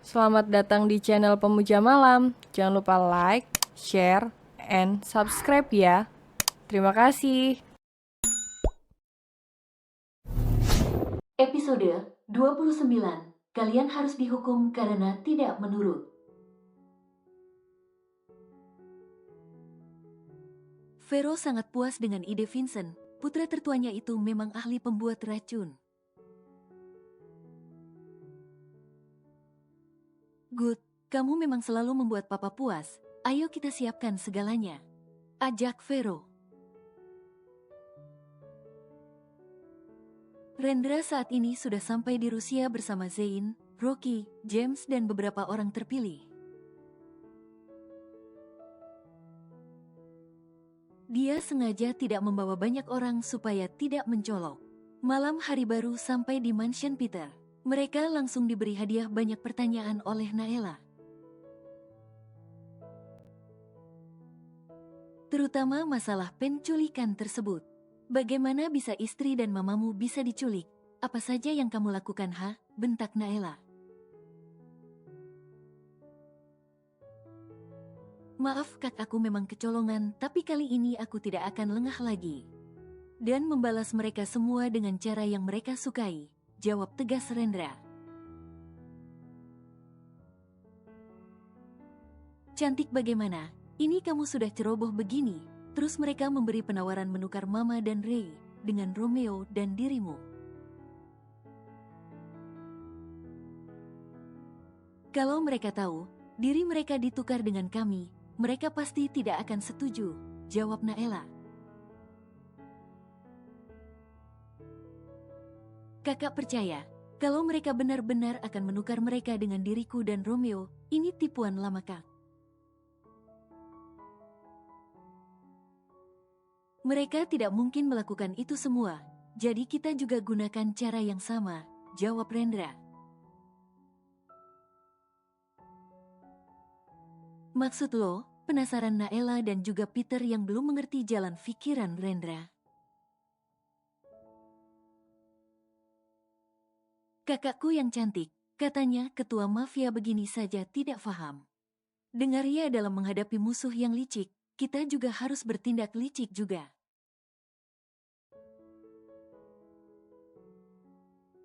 Selamat datang di channel Pemuja Malam. Jangan lupa like, share, and subscribe ya. Terima kasih. Episode 29. Kalian harus dihukum karena tidak menurut. Vero sangat puas dengan ide Vincent. Putra tertuanya itu memang ahli pembuat racun. Good, kamu memang selalu membuat papa puas. Ayo kita siapkan segalanya. Ajak Vero. Rendra saat ini sudah sampai di Rusia bersama Zain, Rocky, James, dan beberapa orang terpilih. Dia sengaja tidak membawa banyak orang supaya tidak mencolok. Malam hari baru sampai di mansion Peter. Mereka langsung diberi hadiah banyak pertanyaan oleh Naela. Terutama masalah penculikan tersebut. Bagaimana bisa istri dan mamamu bisa diculik? Apa saja yang kamu lakukan, ha? Bentak Naela. Maaf kak, aku memang kecolongan, tapi kali ini aku tidak akan lengah lagi. Dan membalas mereka semua dengan cara yang mereka sukai, jawab tegas Rendra. Cantik bagaimana? Ini kamu sudah ceroboh begini. Terus mereka memberi penawaran menukar Mama dan Ray dengan Romeo dan dirimu. Kalau mereka tahu, diri mereka ditukar dengan kami, mereka pasti tidak akan setuju, jawab Naela. Kakak percaya, kalau mereka benar-benar akan menukar mereka dengan diriku dan Romeo, ini tipuan lama kak. Mereka tidak mungkin melakukan itu semua, jadi kita juga gunakan cara yang sama, jawab Rendra. Maksud lo, penasaran Naela dan juga Peter yang belum mengerti jalan pikiran Rendra. Kakakku yang cantik, katanya ketua mafia begini saja tidak paham. Dengar ya, dalam menghadapi musuh yang licik, kita juga harus bertindak licik juga.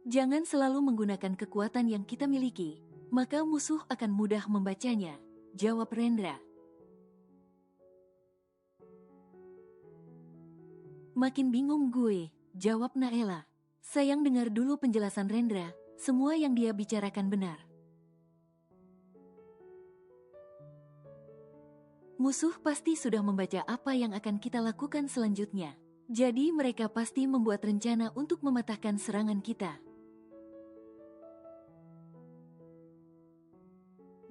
Jangan selalu menggunakan kekuatan yang kita miliki, maka musuh akan mudah membacanya, jawab Rendra. Makin bingung gue, jawab Naela. Sayang, dengar dulu penjelasan Rendra, semua yang dia bicarakan benar. Musuh pasti sudah membaca apa yang akan kita lakukan selanjutnya. Jadi mereka pasti membuat rencana untuk mematahkan serangan kita.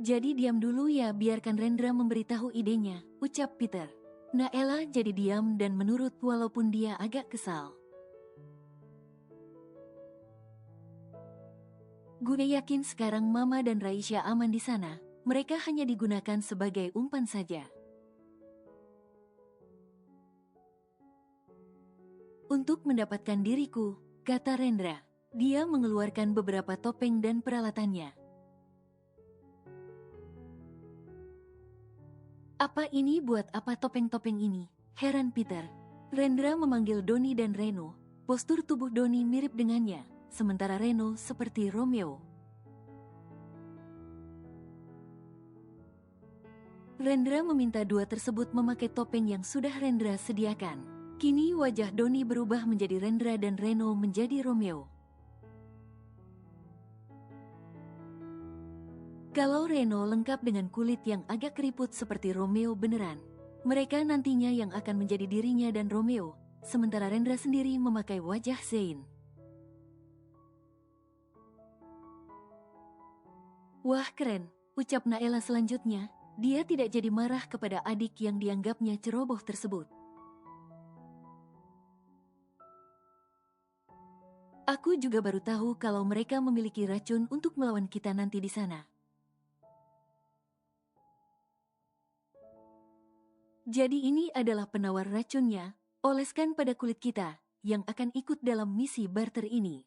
Jadi diam dulu ya, biarkan Rendra memberitahu idenya, ucap Peter. Naela jadi diam dan menurut walaupun dia agak kesal. Gue yakin sekarang Mama dan Raisya aman di sana, mereka hanya digunakan sebagai umpan saja. Untuk mendapatkan diriku, kata Rendra. Dia mengeluarkan beberapa topeng dan peralatannya. Apa ini, buat apa topeng-topeng ini? Heran Peter. Rendra memanggil Doni dan Reno. Postur tubuh Doni mirip dengannya, sementara Reno seperti Romeo. Rendra meminta dua tersebut memakai topeng yang sudah Rendra sediakan. Kini wajah Doni berubah menjadi Rendra dan Reno menjadi Romeo. Kalau Reno lengkap dengan kulit yang agak keriput seperti Romeo beneran, mereka nantinya yang akan menjadi dirinya dan Romeo, sementara Rendra sendiri memakai wajah Zain. Wah keren, ucap Naela selanjutnya. Dia tidak jadi marah kepada adik yang dianggapnya ceroboh tersebut. Aku juga baru tahu kalau mereka memiliki racun untuk melawan kita nanti di sana. Jadi ini adalah penawar racunnya, oleskan pada kulit kita, yang akan ikut dalam misi barter ini.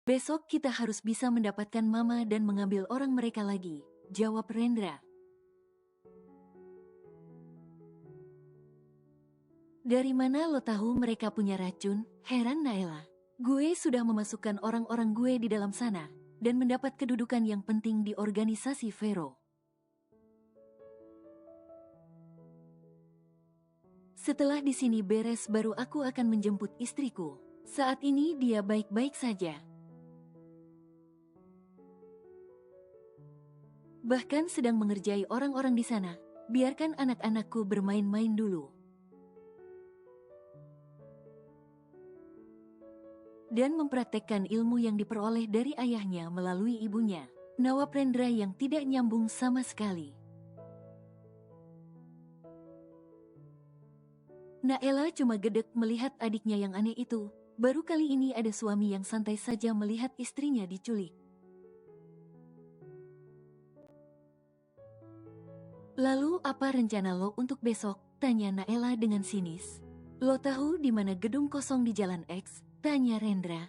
Besok kita harus bisa mendapatkan Mama dan mengambil orang mereka lagi, jawab Rendra. Dari mana lo tahu mereka punya racun? Heran Naela. Gue sudah memasukkan orang-orang gue di dalam sana, dan mendapat kedudukan yang penting di organisasi Vero. Setelah di sini beres baru aku akan menjemput istriku. Saat ini dia baik-baik saja. Bahkan sedang mengerjai orang-orang di sana. Biarkan anak-anakku bermain-main dulu. Dan mempraktekkan ilmu yang diperoleh dari ayahnya melalui ibunya. Nawab Rendra yang tidak nyambung sama sekali. Naela cuma gedek melihat adiknya yang aneh itu. Baru kali ini ada suami yang santai saja melihat istrinya diculik. Lalu apa rencana lo untuk besok? Tanya Naela dengan sinis. Lo tahu di mana gedung kosong di Jalan X? Tanya Rendra.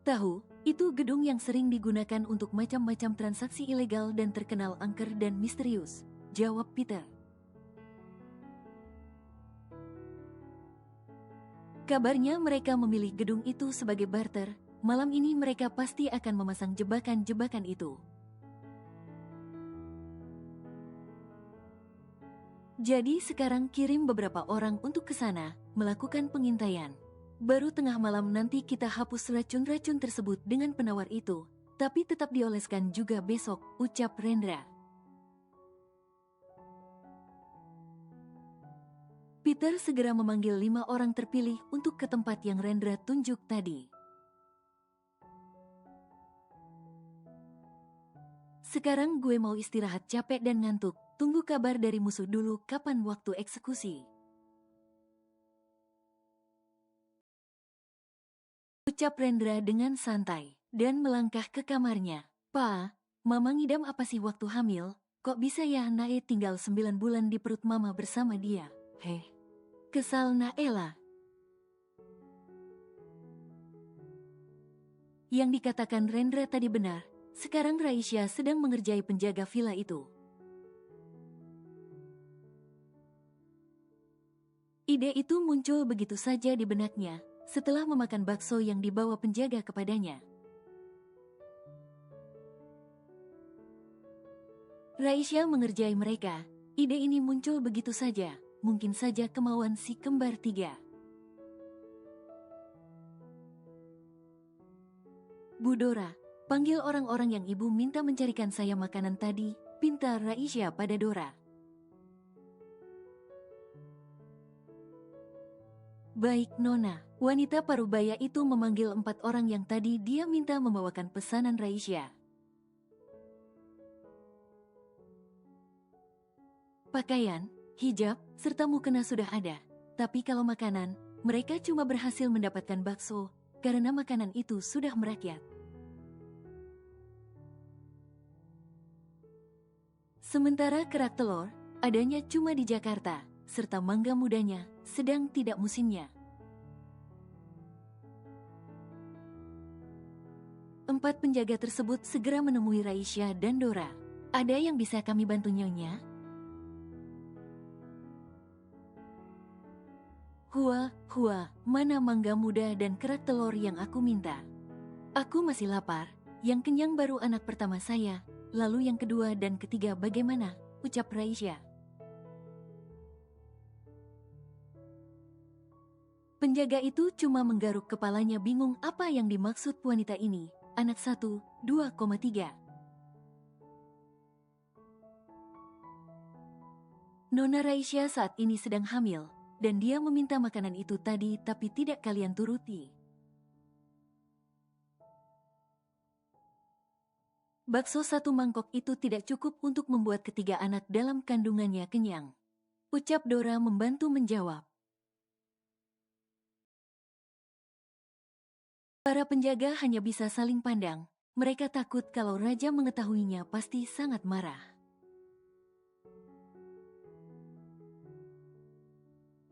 Tahu, itu gedung yang sering digunakan untuk macam-macam transaksi ilegal dan terkenal angker dan misterius. Jawab Peter. Kabarnya mereka memilih gedung itu sebagai barter. Malam ini mereka pasti akan memasang jebakan-jebakan itu. Jadi sekarang kirim beberapa orang untuk ke sana, melakukan pengintaian. Baru tengah malam nanti kita hapus racun-racun tersebut dengan penawar itu. Tapi tetap dioleskan juga besok, ucap Rendra. Peter segera memanggil 5 orang terpilih untuk ke tempat yang Rendra tunjuk tadi. Sekarang gue mau istirahat capek dan ngantuk, tunggu kabar dari musuh dulu kapan waktu eksekusi. Ucap Rendra dengan santai, dan melangkah ke kamarnya. Pa, Mama ngidam apa sih waktu hamil? Kok bisa ya Nae tinggal 9 bulan di perut Mama bersama dia? Heh. Kesal Naela. Yang dikatakan Rendra tadi benar. Sekarang Raisya sedang mengerjai penjaga villa itu. Ide itu muncul begitu saja di benaknya, setelah memakan bakso yang dibawa penjaga kepadanya. Raisya mengerjai mereka. Ide ini muncul begitu saja. Mungkin saja kemauan si kembar 3. Bu Dora, panggil orang-orang yang ibu minta mencarikan saya makanan tadi, pinta Raisya pada Dora. Baik Nona, wanita parubaya itu memanggil 4 orang yang tadi dia minta membawakan pesanan Raisya. Pakaian, hijab, serta mukena sudah ada. Tapi kalau makanan, mereka cuma berhasil mendapatkan bakso, karena makanan itu sudah merakyat. Sementara kerak telur, adanya cuma di Jakarta, serta mangga mudanya, sedang tidak musimnya. 4 penjaga tersebut segera menemui Raisya dan Dora. Ada yang bisa kami bantu Nyonya? Hua, mana mangga muda dan kerak telur yang aku minta? Aku masih lapar, yang kenyang baru anak pertama saya, lalu yang kedua dan ketiga bagaimana? Ucap Raisya. Penjaga itu cuma menggaruk kepalanya bingung apa yang dimaksud wanita ini. Anak 1, 2,3. Nona Raisya saat ini sedang hamil. Dan dia meminta makanan itu tadi tapi tidak kalian turuti. Bakso 1 mangkok itu tidak cukup untuk membuat ketiga anak dalam kandungannya kenyang. Ucap Dora membantu menjawab. Para penjaga hanya bisa saling pandang. Mereka takut kalau raja mengetahuinya pasti sangat marah.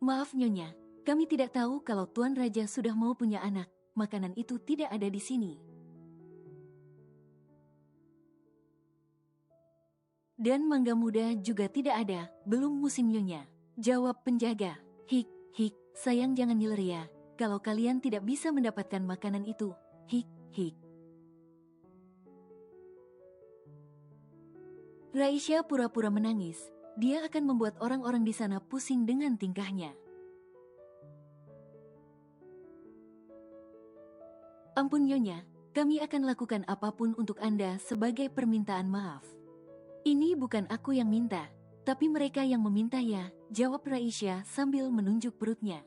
Maaf Nyonya, Kami tidak tahu kalau Tuan Raja sudah mau punya anak, makanan itu tidak ada di sini. Dan mangga muda juga tidak ada, belum musim nyonya. Jawab penjaga. Hik, hik, sayang jangan ngiler ya, kalau kalian tidak bisa mendapatkan makanan itu. Hik, hik. Raisya pura-pura menangis, dia akan membuat orang-orang di sana pusing dengan tingkahnya. Ampun nyonya, kami akan lakukan apapun untuk Anda sebagai permintaan maaf. Ini bukan aku yang minta, tapi mereka yang meminta ya, jawab Raisya sambil menunjuk perutnya.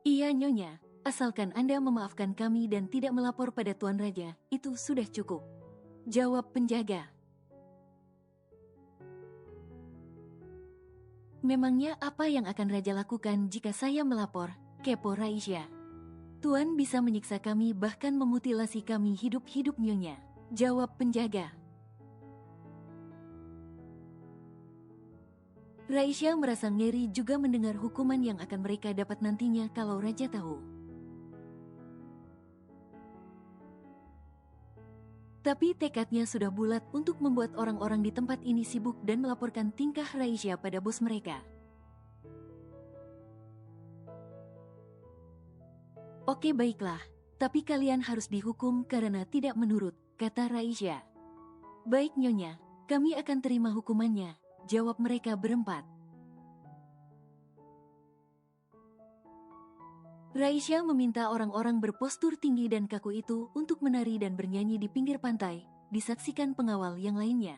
Iya nyonya, asalkan Anda memaafkan kami dan tidak melapor pada Tuan Raja, itu sudah cukup. Jawab penjaga. Memangnya apa yang akan Raja lakukan jika saya melapor? Kepo Raisya. Tuan bisa menyiksa kami bahkan memutilasi kami hidup-hidup nyonya. Jawab penjaga. Raisya merasa ngeri juga mendengar hukuman yang akan mereka dapat nantinya kalau Raja tahu. Tapi tekadnya sudah bulat untuk membuat orang-orang di tempat ini sibuk dan melaporkan tingkah Raisya pada bos mereka. Oke baiklah, tapi kalian harus dihukum karena tidak menurut, kata Raisya. Baik nyonya, kami akan terima hukumannya, jawab mereka berempat. Raisya meminta orang-orang berpostur tinggi dan kaku itu untuk menari dan bernyanyi di pinggir pantai, disaksikan pengawal yang lainnya.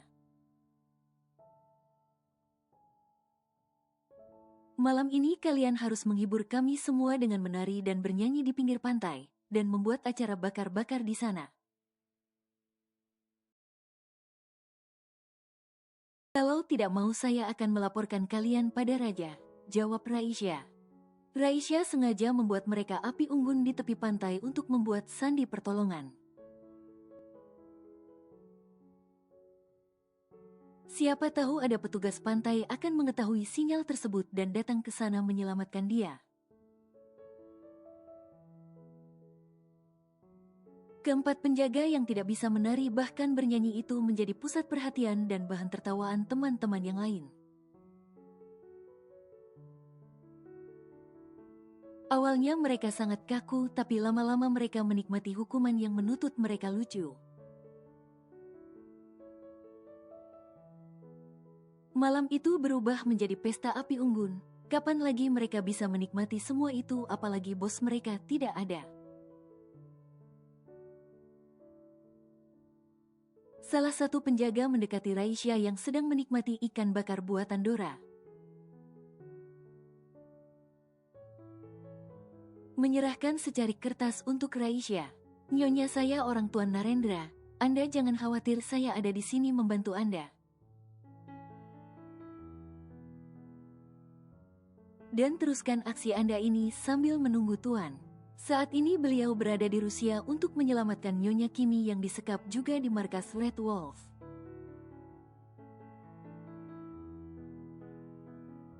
Malam ini kalian harus menghibur kami semua dengan menari dan bernyanyi di pinggir pantai, dan membuat acara bakar-bakar di sana. Kalau tidak mau saya akan melaporkan kalian pada Raja, jawab Raisya. Raisya sengaja membuat mereka api unggun di tepi pantai untuk membuat sandi pertolongan. Siapa tahu ada petugas pantai akan mengetahui sinyal tersebut dan datang ke sana menyelamatkan dia. Keempat penjaga yang tidak bisa menari bahkan bernyanyi itu menjadi pusat perhatian dan bahan tertawaan teman-teman yang lain. Awalnya mereka sangat kaku, tapi lama-lama mereka menikmati hukuman yang menuntut mereka lucu. Malam itu berubah menjadi pesta api unggun. Kapan lagi mereka bisa menikmati semua itu apalagi bos mereka tidak ada? Salah satu penjaga mendekati Raisya yang sedang menikmati ikan bakar buatan Dora. Menyerahkan secarik kertas untuk Raisya. Nyonya saya orang Tuan Narendra, Anda jangan khawatir, saya ada di sini membantu Anda. Dan teruskan aksi Anda ini sambil menunggu Tuan. Saat ini beliau berada di Rusia untuk menyelamatkan Nyonya Kimi yang disekap juga di markas Red Wolf.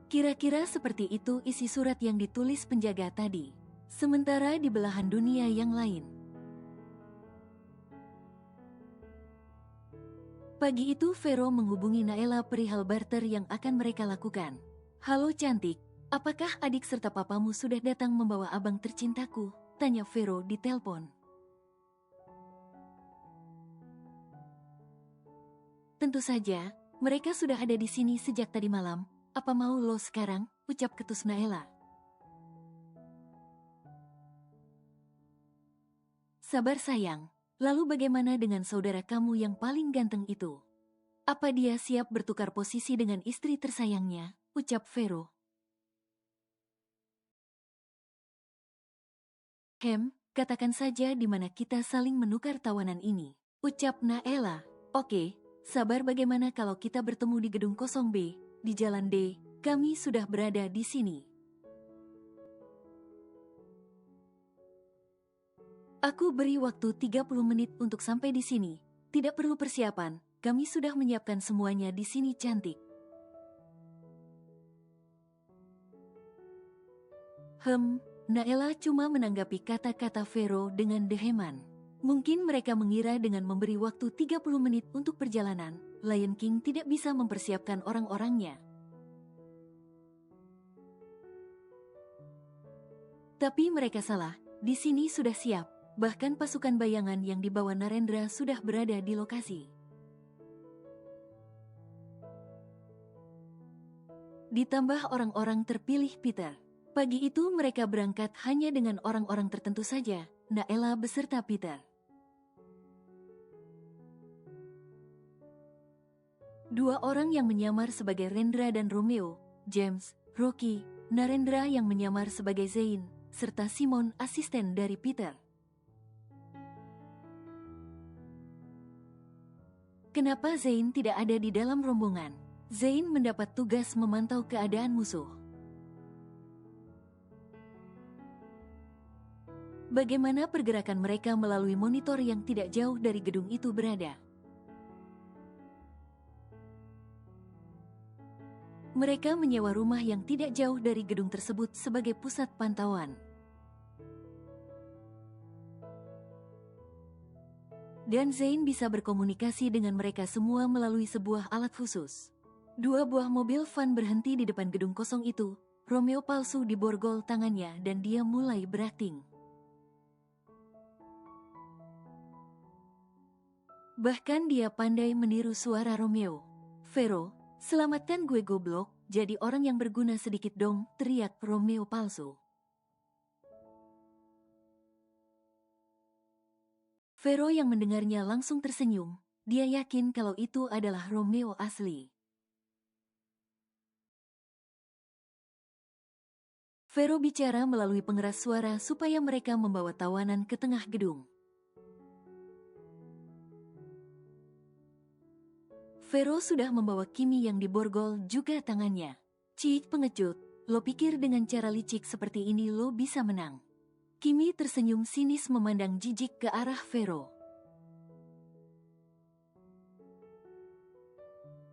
Kira-kira seperti itu isi surat yang ditulis penjaga tadi. Sementara di belahan dunia yang lain. Pagi itu Vero menghubungi Naela perihal barter yang akan mereka lakukan. Halo cantik, apakah adik serta papamu sudah datang membawa abang tercintaku? Tanya Vero di telepon. Tentu saja, mereka sudah ada di sini sejak tadi malam. Apa mau lo sekarang? Ucap ketus Naela. Sabar sayang, lalu bagaimana dengan saudara kamu yang paling ganteng itu? Apa dia siap bertukar posisi dengan istri tersayangnya? Ucap Vero. Katakan saja di mana kita saling menukar tawanan ini. Ucap Naela. Oke, sabar bagaimana kalau kita bertemu di gedung 0B, di Jalan D, kami sudah berada di sini. Aku beri waktu 30 menit untuk sampai di sini. Tidak perlu persiapan, kami sudah menyiapkan semuanya di sini cantik. Naela cuma menanggapi kata-kata Vero dengan deheman. Mungkin mereka mengira dengan memberi waktu 30 menit untuk perjalanan, Lion King tidak bisa mempersiapkan orang-orangnya. Tapi mereka salah, di sini sudah siap, bahkan pasukan bayangan yang dibawa Narendra sudah berada di lokasi. Ditambah orang-orang terpilih Peter. Pagi itu mereka berangkat hanya dengan orang-orang tertentu saja, Naela beserta Peter. Dua orang yang menyamar sebagai Rendra dan Romeo, James, Rocky, Narendra yang menyamar sebagai Zain, serta Simon asisten dari Peter. Kenapa Zain tidak ada di dalam rombongan? Zain mendapat tugas memantau keadaan musuh. Bagaimana pergerakan mereka melalui monitor yang tidak jauh dari gedung itu berada? Mereka menyewa rumah yang tidak jauh dari gedung tersebut sebagai pusat pantauan. Dan Zain bisa berkomunikasi dengan mereka semua melalui sebuah alat khusus. Dua buah mobil van berhenti di depan gedung kosong itu. Romeo palsu diborgol tangannya dan dia mulai berakting. Bahkan dia pandai meniru suara Romeo. Vero, selamatkan gue goblok, jadi orang yang berguna sedikit dong, teriak Romeo palsu. Vero yang mendengarnya langsung tersenyum, dia yakin kalau itu adalah Romeo asli. Vero bicara melalui pengeras suara supaya mereka membawa tawanan ke tengah gedung. Vero sudah membawa Kimi yang diborgol juga tangannya. Cik pengecut, lo pikir dengan cara licik seperti ini lo bisa menang? Kimi tersenyum sinis memandang jijik ke arah Vero.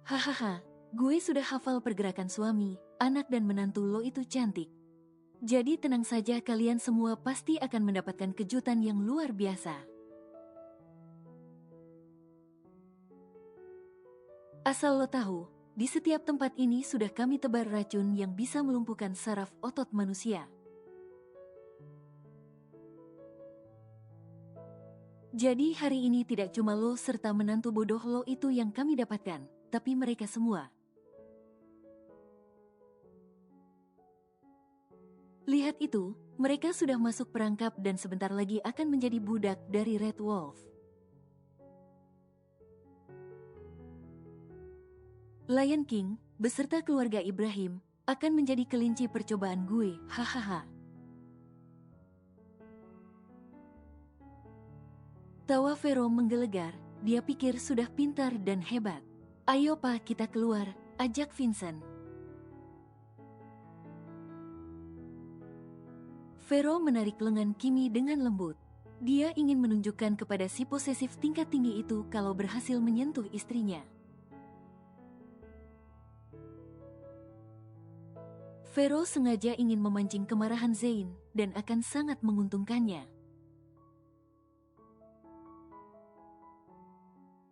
Hahaha, gue sudah hafal pergerakan suami, anak dan menantu lo itu cantik. Jadi tenang saja, kalian semua pasti akan mendapatkan kejutan yang luar biasa. Asal lo tahu, di setiap tempat ini sudah kami tebar racun yang bisa melumpuhkan saraf otot manusia. Jadi hari ini tidak cuma lo serta menantu bodoh lo itu yang kami dapatkan, tapi mereka semua. Lihat itu, mereka sudah masuk perangkap dan sebentar lagi akan menjadi budak dari Red Wolf. Lion King, beserta keluarga Ibrahim, akan menjadi kelinci percobaan gue, hahaha. Tawa Vero menggelegar, dia pikir sudah pintar dan hebat. Ayo pak, kita keluar, ajak Vincent. Vero menarik lengan Kimi dengan lembut. Dia ingin menunjukkan kepada si posesif tingkat tinggi itu kalau berhasil menyentuh istrinya. Vero sengaja ingin memancing kemarahan Zain dan akan sangat menguntungkannya.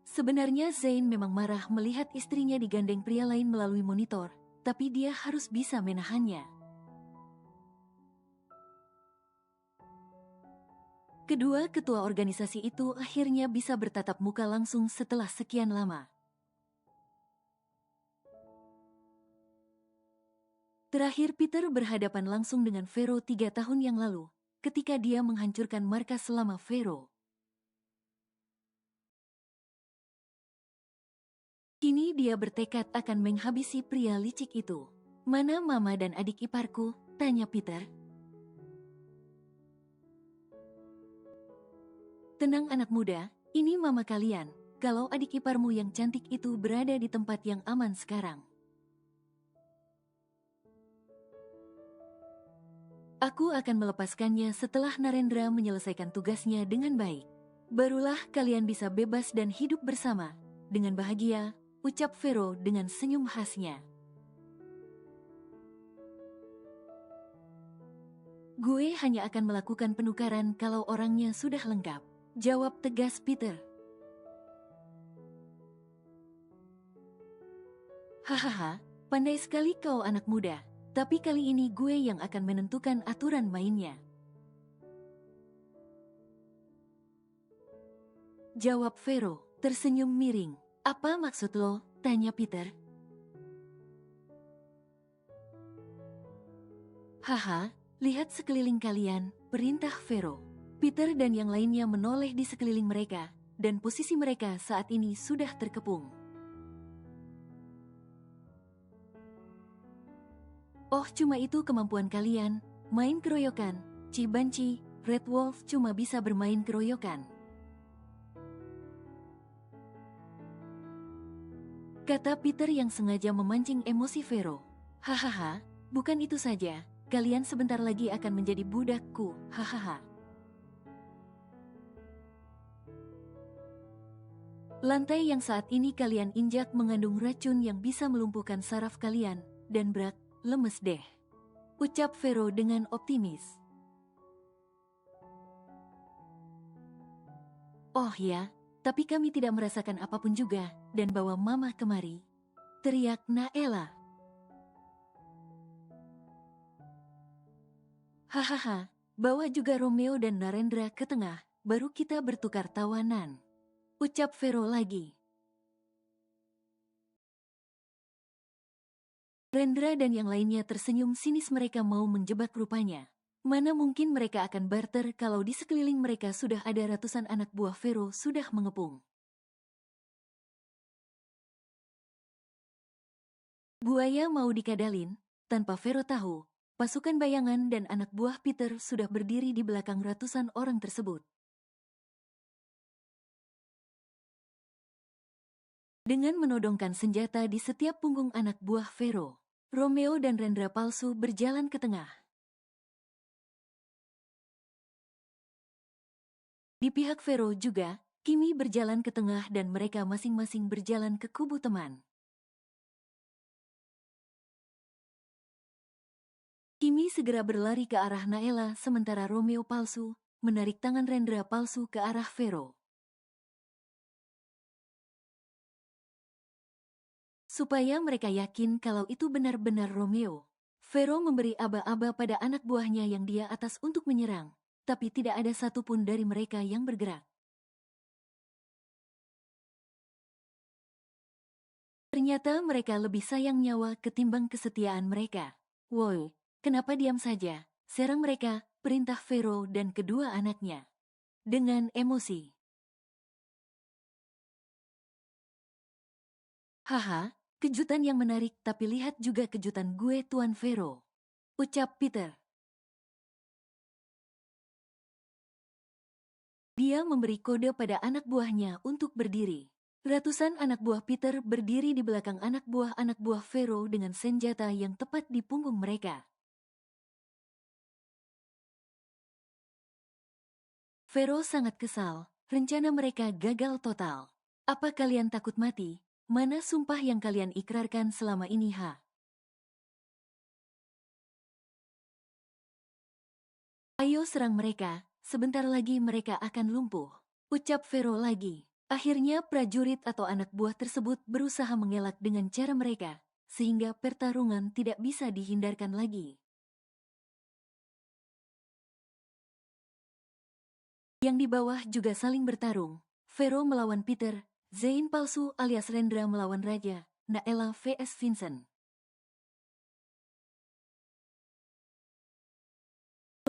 Sebenarnya Zain memang marah melihat istrinya digandeng pria lain melalui monitor, tapi dia harus bisa menahannya. Kedua ketua organisasi itu akhirnya bisa bertatap muka langsung setelah sekian lama. Terakhir Peter berhadapan langsung dengan Vero 3 tahun yang lalu, ketika dia menghancurkan markas selama Vero. Kini dia bertekad akan menghabisi pria licik itu. Mana mama dan adik iparku? Tanya Peter. Tenang anak muda, ini mama kalian. Kalau adik iparmu yang cantik itu berada di tempat yang aman sekarang. Aku akan melepaskannya setelah Narendra menyelesaikan tugasnya dengan baik. Barulah kalian bisa bebas dan hidup bersama. Dengan bahagia, ucap Vero dengan senyum khasnya. Gue hanya akan melakukan penukaran kalau orangnya sudah lengkap. Jawab tegas Peter. Hahaha, pandai sekali kau anak muda. Tapi kali ini gue yang akan menentukan aturan mainnya. Jawab Vero, tersenyum miring. Apa maksud lo? Tanya Peter. Haha, lihat sekeliling kalian, perintah Vero. Peter dan yang lainnya menoleh di sekeliling mereka, dan posisi mereka saat ini sudah terkepung. Oh, cuma itu kemampuan kalian, main keroyokan. Cibanci, Red Wolf cuma bisa bermain keroyokan. Kata Peter yang sengaja memancing emosi Vero. Hahaha, bukan itu saja, kalian sebentar lagi akan menjadi budakku, hahaha. Lantai yang saat ini kalian injak mengandung racun yang bisa melumpuhkan saraf kalian, dan berat, lemes deh. Ucap Vero dengan optimis. Oh ya, tapi kami tidak merasakan apapun juga, dan bawa mama kemari. Teriak Naela. Hahaha, bawa juga Romeo dan Narendra ke tengah, baru kita bertukar tawanan. Ucap Vero lagi. Rendra dan yang lainnya tersenyum sinis, mereka mau menjebak rupanya. Mana mungkin mereka akan barter kalau di sekeliling mereka sudah ada ratusan anak buah Vero sudah mengepung. Buaya mau dikadalin, tanpa Vero tahu, pasukan bayangan dan anak buah Peter sudah berdiri di belakang ratusan orang tersebut. Dengan menodongkan senjata di setiap punggung anak buah Vero, Romeo dan Rendra palsu berjalan ke tengah. Di pihak Vero juga, Kimi berjalan ke tengah dan mereka masing-masing berjalan ke kubu teman. Kimi segera berlari ke arah Naela sementara Romeo palsu menarik tangan Rendra palsu ke arah Vero. Supaya mereka yakin kalau itu benar-benar Romeo, Vero memberi aba-aba pada anak buahnya yang dia atas untuk menyerang, tapi tidak ada satupun dari mereka yang bergerak. Ternyata mereka lebih sayang nyawa ketimbang kesetiaan mereka. Woi, kenapa diam saja? Serang mereka, perintah Vero dan kedua anaknya. Dengan emosi. Haha, kejutan yang menarik, tapi lihat juga kejutan gue Tuan Vero. Ucap Peter. Dia memberi kode pada anak buahnya untuk berdiri. Ratusan anak buah Peter berdiri di belakang anak buah Vero dengan senjata yang tepat di punggung mereka. Vero sangat kesal, rencana mereka gagal total. Apa kalian takut mati? Mana sumpah yang kalian ikrarkan selama ini, ha? Ayo serang mereka, sebentar lagi mereka akan lumpuh. Ucap Vero lagi. Akhirnya prajurit atau anak buah tersebut berusaha mengelak dengan cara mereka, sehingga pertarungan tidak bisa dihindarkan lagi. Yang di bawah juga saling bertarung. Vero melawan Peter, Zain palsu alias Rendra melawan Raja, Naela vs Vincent.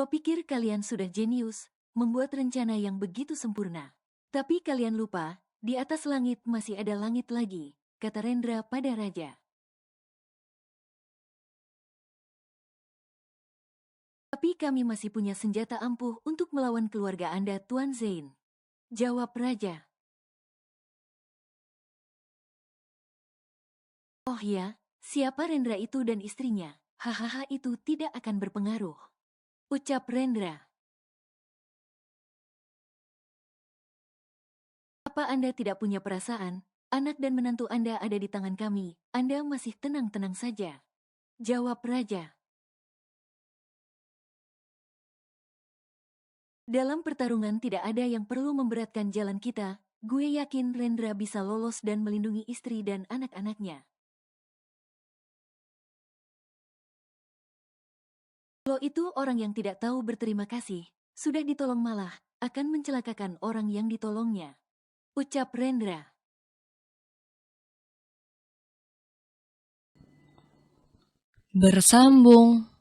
Lo pikir kalian sudah jenius, membuat rencana yang begitu sempurna. Tapi kalian lupa, di atas langit masih ada langit lagi, kata Rendra pada Raja. Tapi kami masih punya senjata ampuh untuk melawan keluarga Anda, Tuan Zain. Jawab Raja. Oh ya, siapa Rendra itu dan istrinya? Hahaha, itu tidak akan berpengaruh. Ucap Rendra. Apa Anda tidak punya perasaan? Anak dan menantu Anda ada di tangan kami. Anda masih tenang-tenang saja. Jawab Raja. Dalam pertarungan tidak ada yang perlu memberatkan jalan kita. Gue yakin Rendra bisa lolos dan melindungi istri dan anak-anaknya. Lo itu orang yang tidak tahu berterima kasih. Sudah ditolong malah akan mencelakakan orang yang ditolongnya. Ucap Rendra. Bersambung.